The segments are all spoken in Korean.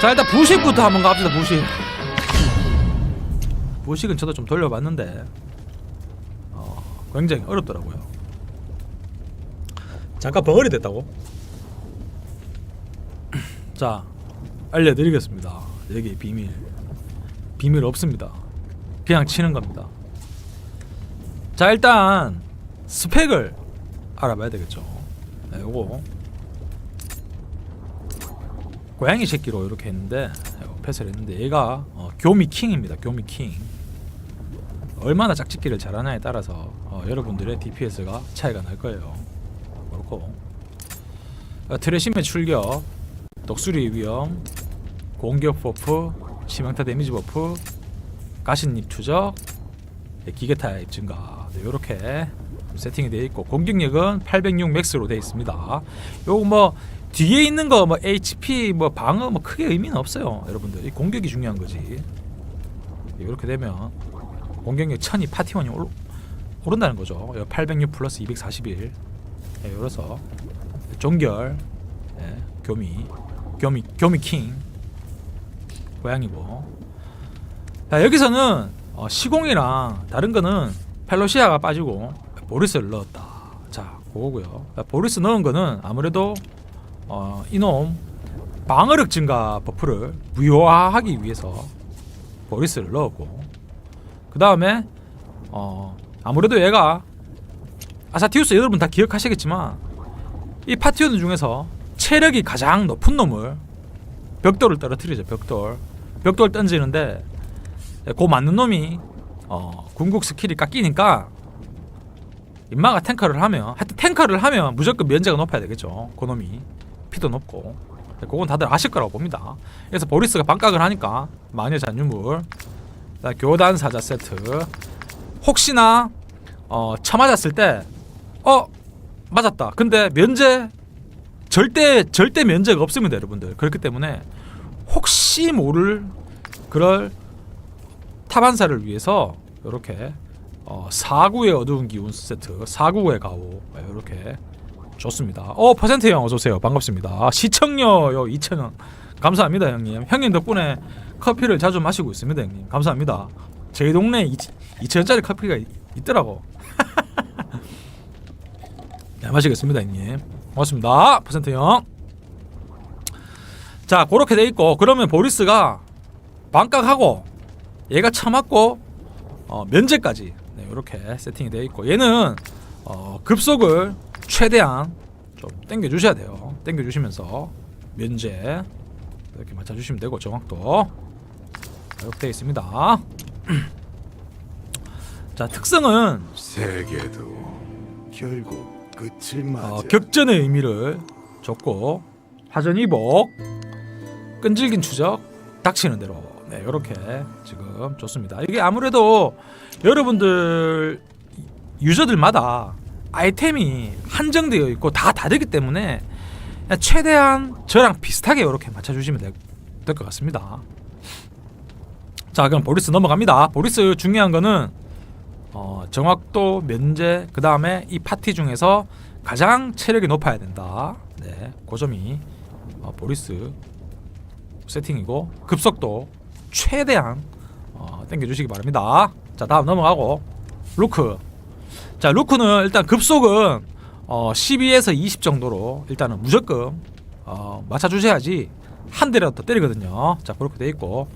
자, 일단 부식부터 한번 갑시다. 부식은 저도 좀 돌려봤는데 굉장히 어렵더라고요. 잠깐 벙어리 됐다고? 자, 알려드리겠습니다. 여기 비밀 없습니다. 그냥 치는 겁니다. 자, 일단 스펙을 알아봐야 되겠죠. 네, 요거 고양이 새끼로 이렇게 했는데 패스를 했는데 얘가 교미킹입니다. 교미킹. 얼마나 짝짓기를 잘하냐에 따라서 여러분들의 DPS가 차이가 날 거예요. 그렇고 트레심의 출격, 독수리 위험, 공격 버프, 치명타 데미지 버프, 가시잎 추적, 기계 타입 증가. 네, 요렇게 세팅이 되어 있고 공격력은 806 맥스로 되어 있습니다. 요거 뭐 뒤에 있는 거 뭐 HP 뭐 방어 뭐 크게 의미는 없어요. 여러분들 이 공격이 중요한 거지. 이렇게 되면 공격력 1000이 파티원이 오른다는 거죠. 806 플러스 241. 예, 요래서 종결, 예, 교미킹 고양이고. 자, 여기서는 시공이랑 다른 거는 펠로시아가 빠지고 보리스를 넣었다. 자, 그거고요. 보리스 넣은 거는 아무래도 이놈 방어력 증가 버프를 무효화하기 위해서 보리스를 넣었고, 그 다음에 아무래도 얘가 아사티우스 여러분 다 기억하시겠지만 이 파티원 중에서 체력이 가장 높은 놈을 벽돌을 떨어뜨리죠. 벽돌 던지는데 그 맞는 놈이 궁극 스킬이 깎이니까 인마가 탱커를 하면, 하여튼 탱커를 하면 무조건 면제가 높아야 되겠죠. 그 놈이 피도 높고. 그건 다들 아실 거라고 봅니다. 그래서 보리스가 반각을 하니까 마녀 잔유물, 교단 사자 세트. 혹시나 쳐맞았을 때 맞았다. 근데 면제 절대 면제가 없습니다, 여러분들. 그렇기 때문에 혹시 모를 그럴 타반사를 위해서 이렇게 사구의 어두운 기운 세트, 사구의 가오 이렇게 좋습니다. 퍼센트 형 어서 오세요. 반갑습니다. 시청료 2,000원 감사합니다, 형님. 형님 덕분에 커피를 자주 마시고 있습니다, 형님. 감사합니다. 저희 동네에 2,000원짜리 커피가 있더라고. 네, 마시겠습니다, 형님. 고맙습니다, 퍼센트 형. 자, 그렇게 돼 있고, 그러면 보리스가 반각하고 얘가 쳐맞고 면제까지, 네, 이렇게 세팅이 되어 있고, 얘는 급속을 최대한 좀 당겨 주셔야 돼요. 당겨 주시면서 면제 이렇게 맞춰 주시면 되고, 정확도 이렇게 되어 있습니다. 자, 특성은 세계도 결국 끝을 맞아. 격전의 의미를 줬고, 화전이복, 끈질긴 추적, 닥치는 대로, 네, 이렇게 지금 좋습니다. 이게 아무래도 여러분들 유저들마다 아이템이 한정되어 있고 다 다르기 때문에 최대한 저랑 비슷하게 이렇게 맞춰주시면 될 것 같습니다. 자, 그럼 보리스 넘어갑니다. 보리스 중요한 거는 정확도, 면제, 그 다음에 이 파티 중에서 가장 체력이 높아야 된다. 네, 그 점이 보리스 세팅이고, 급속도 최대한 당겨주시기 바랍니다. 자, 다음 넘어가고 루크. 자, 루크는 일단 급속은 12에서 20 정도로 일단은 무조건 맞춰주셔야지 한 대라도 더 때리거든요. 자, 그렇게 돼 있고,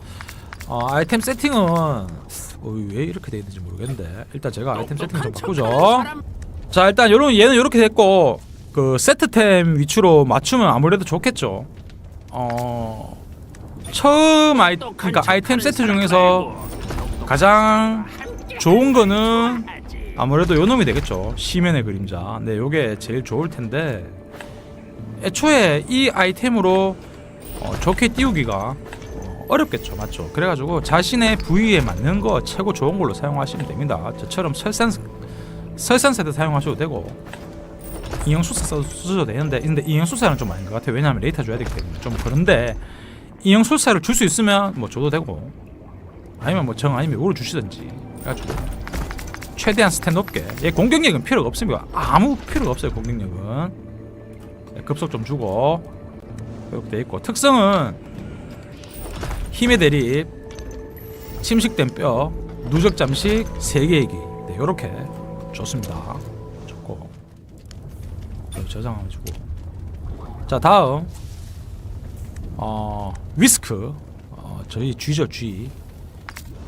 아이템 세팅은 왜 이렇게 돼 있는지 모르겠는데 일단 제가 아이템 세팅 좀 바꾸죠. 자, 일단 얘는 이렇게 됐고, 그 세트템 위주로 맞추면 아무래도 좋겠죠. 처음 그러니까 아이템 세트 중에서 가장 좋은 거는 아무래도 요 놈이 되겠죠. 시면의 그림자. 네, 요게 제일 좋을 텐데 애초에 이 아이템으로 좋게 띄우기가 어렵겠죠. 맞죠? 그래가지고 자신의 부위에 맞는 거 최고 좋은 걸로 사용하시면 됩니다. 저처럼 설산 세트 사용하셔도 되고, 인형술사 쓰셔도 되는데, 근데 인형술사는 좀 아닌 것 같아요. 왜냐하면 레이터 줘야 되기 때문에 좀 그런데, 인형술사를 줄 수 있으면 뭐 줘도 되고, 아니면 뭐 아니면 오를 주시든지 해가지고 최대한 스탯 높게. 얘 공격력은 필요가 없습니다. 아무 필요가 없어요. 공격력은. 급속 좀 주고 이렇게 돼 있고, 특성은 힘의 대립, 침식된 뼈, 누적 잠식, 세계의 기. 네, 요렇게 좋습니다. 좋고. 저장해주고. 자, 다음 위스크. 저희 쥐죠, 쥐.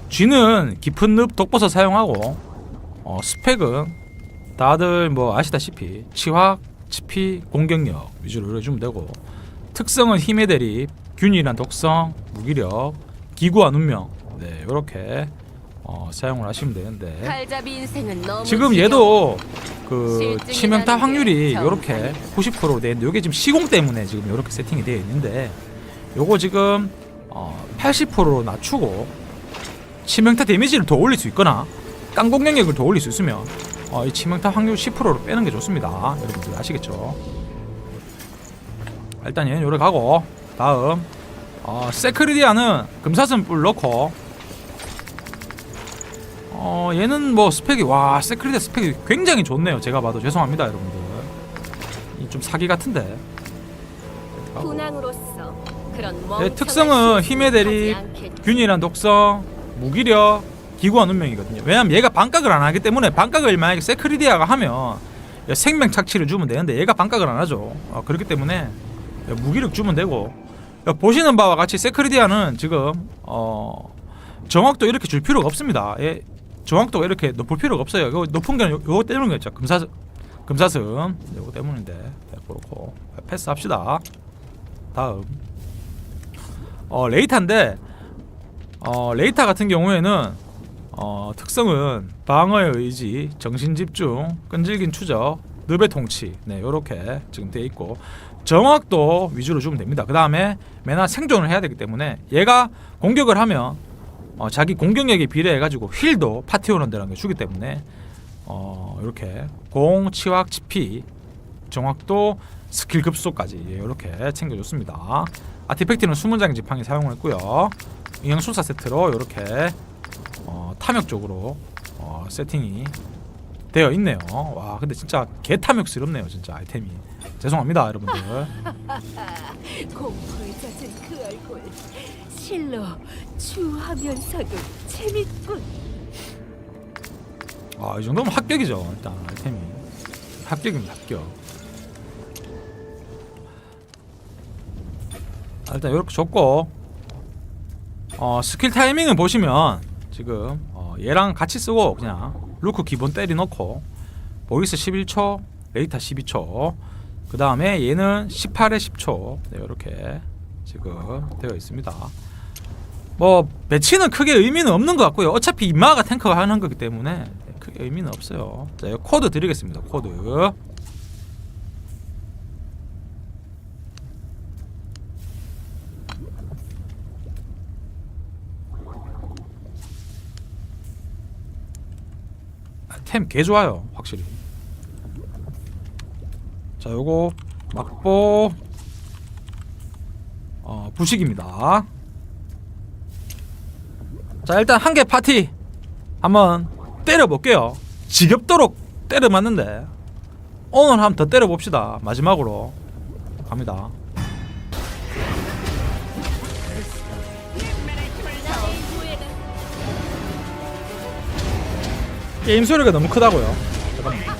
쥐는 깊은 늪 독버섯 사용하고, 스펙은 다들 뭐 아시다시피 치확, 치피, 공격력 위주로 이루어주면 되고, 특성은 힘의 대립, 균일한 독성, 무기력, 기구와 운명. 네, 요렇게 사용을 하시면 되는데, 칼잡이 인생은 너무 지금 지겨워. 얘도 그 실증이 치명타 나는 확률이 게 요렇게 정상이다. 90%로 돼 있는데, 요게 지금 시공 때문에 지금 요렇게 세팅이 되어 있는데, 요거 지금 80%로 낮추고 치명타 데미지를 더 올릴 수 있거나 깡공 영역을 더 올릴 수 있으면 이 치명타 확률 10%로 빼는 게 좋습니다. 여러분들 아시겠죠? 일단 얘는 요래 가고, 다음 세크리디아는 금사슴 뿔 넣고, 얘는 뭐 스펙이, 와, 세크리디아 스펙이 굉장히 좋네요. 제가 봐도 죄송합니다, 여러분들. 이 좀 사기 같은데. 군왕으로서 그런 얘 멍청한 특성은 실수는 힘의 대립, 하지 않겠지. 균일한 독성, 무기력, 기구한 운명이거든요. 왜냐면 얘가 반각을 안 하기 때문에, 반각을 만약에 세크리디아가 하면 생명 착취를 주면 되는데 얘가 반각을 안 하죠. 그렇기 때문에 무기력 주면 되고, 보시는 바와 같이 세크리디아는 지금 정확도 이렇게 줄 필요가 없습니다. 얘 정확도가 이렇게 높을 필요가 없어요. 이거 높은 게 요거 때문이겠죠. 금사슴 요거 때문인데. 네, 그렇고 패스합시다. 다음 레이타인데, 레이타 같은 경우에는 특성은 방어의 의지, 정신집중, 끈질긴 추적, 늪의 통치. 네, 요렇게 지금 돼 있고, 정확도 위주로 주면 됩니다. 그 다음에 매나 생존을 해야 되기 때문에 얘가 공격을 하면 자기 공격력에 비례해가지고 힐도 파티원들한테 주기 때문에 이렇게 공, 치확, 치피, 정확도, 스킬 급소까지 이렇게 챙겨줬습니다. 아티팩트는 수문장 지팡이 사용을 했고요. 인형술사 세트로 이렇게 탐욕 쪽으로 세팅이 되어 있네요. 와, 근데 진짜 개 탐욕스럽네요, 진짜 아이템이. 죄송합니다, 여러분들. 공포에 젖은 그 얼굴 실로 추하면서도 재밌군. 이 정도면 합격이죠. 일단 아이템이 합격입니다, 합격. 일단 이렇게 줬고, 스킬 타이밍을 보시면 지금 얘랑 같이 쓰고 그냥 루크 기본 때리 넣고, 보리스 11초, 레이타 12초, 그 다음에 얘는 18에 10초. 네, 이렇게 지금 되어 있습니다. 뭐 배치는 크게 의미는 없는 것 같고요. 어차피 인마가 탱커가 하는 거기 때문에 크게 의미는 없어요. 자, 이거 코드 드리겠습니다. 코드. 템 개 좋아요, 확실히. 자, 요거 막보 부식입니다. 자, 일단 한 개 파티 한번 때려볼게요. 지겹도록 때려 맞는데 오늘 한번 더 때려봅시다. 마지막으로 갑니다. 게임 소리가 너무 크다고요. 잠깐만.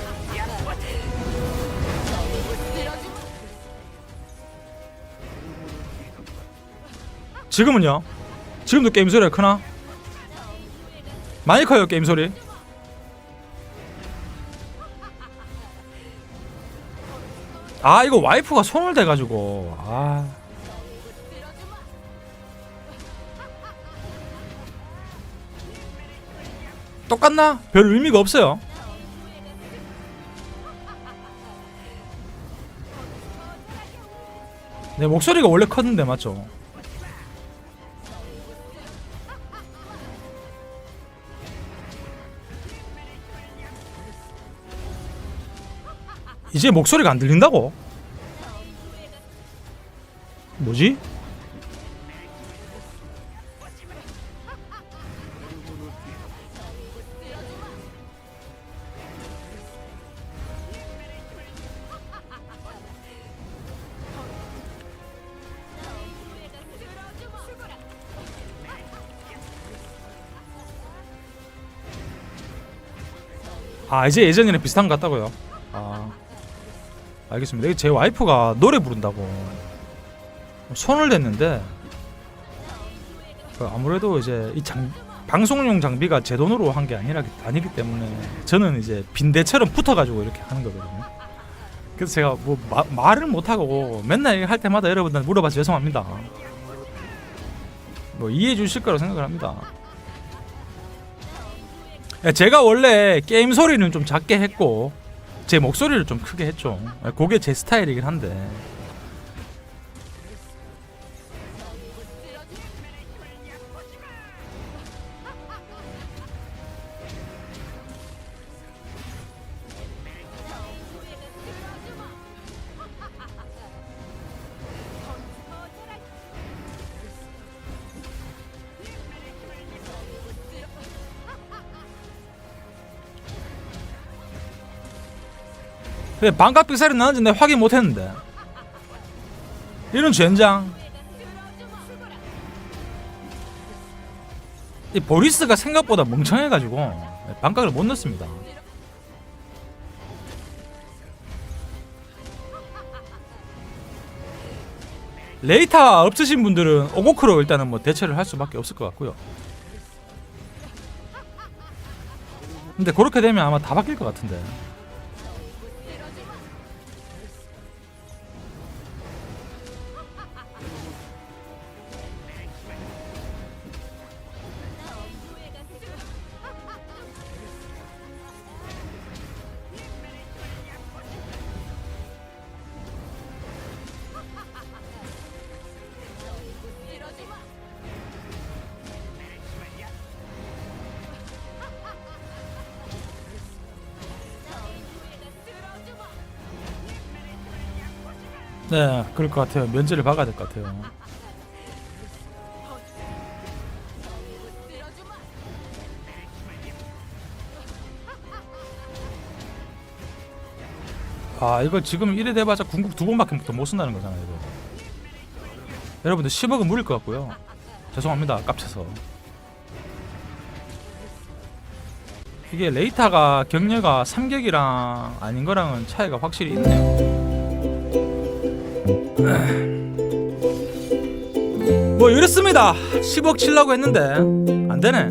지금은요? 지금도 게임 소리가 크나? 많이 커요, 게임 소리. 이거 와이프가 손을 대가지고 똑같나? 별 의미가 없어요. 내 목소리가 원래 컸는데 맞죠? 이제 목소리가 안 들린다고? 뭐지? 아 이제 예전이랑 비슷한 것 같다고요? 아 알겠습니다. 이게 제 와이프가 노래 부른다고 손을 댔는데 아무래도 이제 이 방송용 장비가 제 돈으로 한 게 아니기 때문에 저는 이제 빈대처럼 붙어가지고 이렇게 하는 거거든요. 그래서 제가 뭐 말을 못하고 맨날 할 때마다 여러분들 물어봐서 죄송합니다. 뭐 이해해 주실 거라고 생각을 합니다. 제가 원래 게임 소리는 좀 작게 했고 제 목소리를 좀 크게 했죠. 그게 제 스타일이긴 한데 반값 빅살이 나는지 내가 확인 못했는데 이런 젠장. 이 보리스가 생각보다 멍청해가지고 반값을 못 넣습니다. 레이타 없으신 분들은 오고크로 일단은 뭐 대처를 할 수밖에 없을 것 같고요. 근데 그렇게 되면 아마 다 바뀔 것 같은데. 네, 그럴 것 같아요. 면제를 박아야 될 것 같아요. 아, 이거 지금 이래 돼봐자 궁극 2번밖에 못 쓴다는 거잖아요. 이거. 여러분들 10억은 무릴 것 같고요. 죄송합니다. 깝쳐서. 이게 레이타가 격려가 3격이랑 아닌 거랑은 차이가 확실히 있네요. 뭐 이랬습니다. 10억 치려고 했는데 안 되네.